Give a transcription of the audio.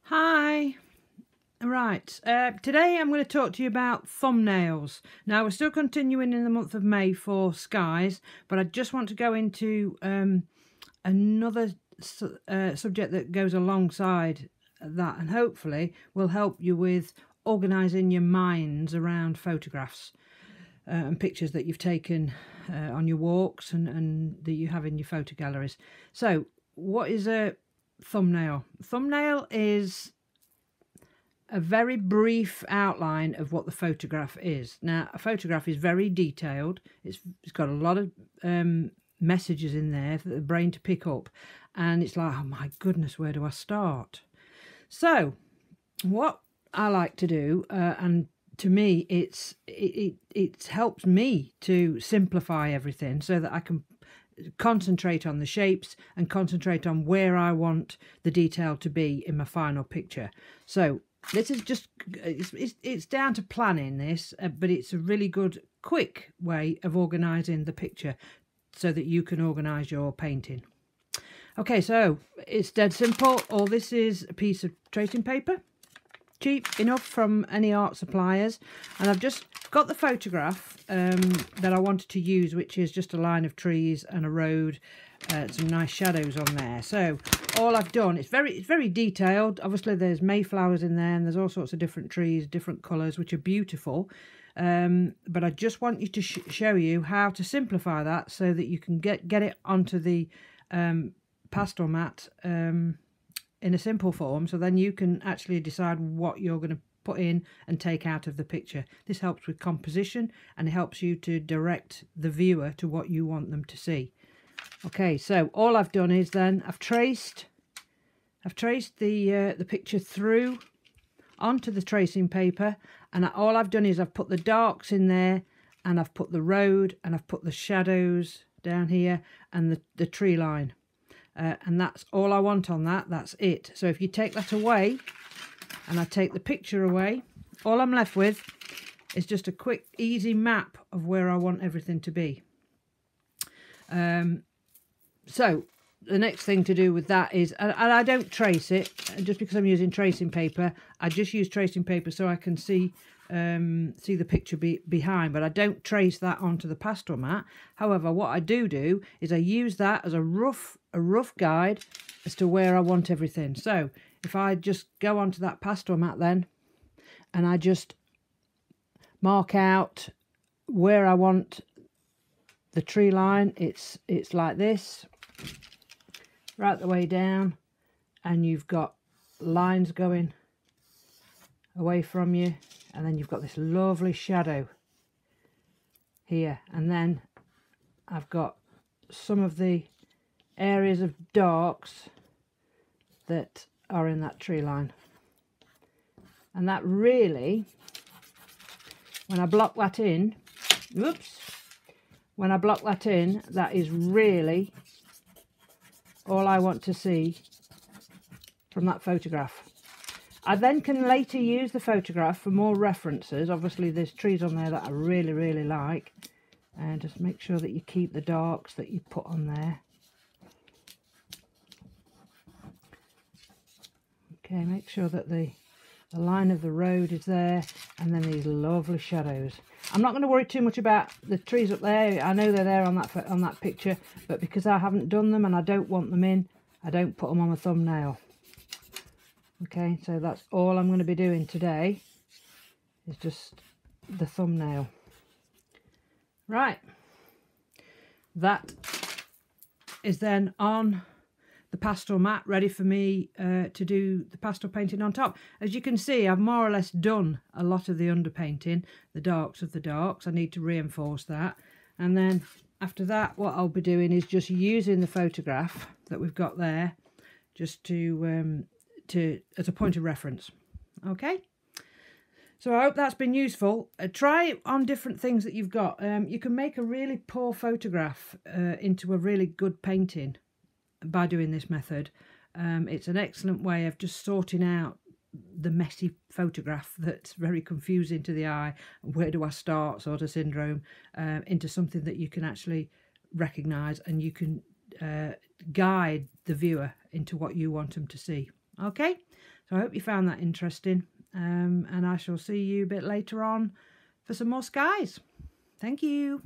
Hi. Right, today I'm going to talk to you about thumbnails. Now, we're still continuing in the month of May for skies, but I just want to go into another subject that goes alongside that, and hopefully will help you with organising your minds around photographs and pictures that you've taken on your walks and that you have in your photo galleries. So, what is a thumbnail? Thumbnail is a very brief outline of what the photograph is. Now, a photograph is very detailed. It's got a lot of messages in there for the brain to pick up, and it's like, oh my goodness, where do I start? So, what I like to do, and to me, it helps me to simplify everything so that I can concentrate on the shapes and concentrate on where I want the detail to be in my final picture. So this is just, it's down to planning this, but it's a really good, quick way of organising the picture so that you can organise your painting. Okay, so it's dead simple. All this is a piece of tracing paper, cheap enough from any art suppliers, and I've just got the photograph that I wanted to use, which is just a line of trees and a road, some nice shadows on there. So all I've done, it's very detailed. Obviously there's mayflowers in there, and there's all sorts of different trees, different colours, which are beautiful, but I just want you to show you how to simplify that so that you can get it onto the pastel mat in a simple form, so then you can actually decide what you're going to put in and take out of the picture. This helps with composition, and it helps you to direct the viewer to what you want them to see. Okay, so all I've done is then I've traced the picture through onto the tracing paper, and all I've done is I've put the darks in there, and I've put the road, and I've put the shadows down here, and the tree line. And that's all I want on that. That's it. So if you take that away and I take the picture away, all I'm left with is just a quick, easy map of where I want everything to be. So the next thing to do with that is, and I don't trace it just because I'm using tracing paper. I just use tracing paper so I can see the picture behind, but I don't trace that onto the pastel mat. However, what I do is I use that as a rough guide as to where I want everything. So if I just go onto that pastel mat then, and I just mark out where I want the tree line, it's like this, right the way down, and you've got lines going away from you, and then you've got this lovely shadow here, and then I've got some of the areas of darks that are in that tree line, and that really, when I block that in, when I block that in, that is really all I want to see from that photograph. I then can later use the photograph for more references. Obviously there's trees on there that I really like, and just make sure that you keep the darks that you put on there. Okay, make sure that the line of the road is there, and then these lovely shadows. I'm not going to worry too much about the trees up there. I know they're there on that picture, but because I haven't done them and I don't want them in, I don't put them on a thumbnail. Okay, so that's all I'm going to be doing today, is just the thumbnail. Right, that is then on the pastel mat, ready for me to do the pastel painting on top. As you can see, I've more or less done a lot of the underpainting, the darks of the darks. I need to reinforce that, and then after that what I'll be doing is just using the photograph that we've got there just to as a point of reference. Okay, so I hope that's been useful. Try on different things that you've got. You can make a really poor photograph into a really good painting by doing this method. It's an excellent way of just sorting out the messy photograph that's very confusing to the eye, where do I start sort of syndrome, into something that you can actually recognise, and you can guide the viewer into what you want them to see. Okay, so I hope you found that interesting, and I shall see you a bit later on for some more skies. Thank you.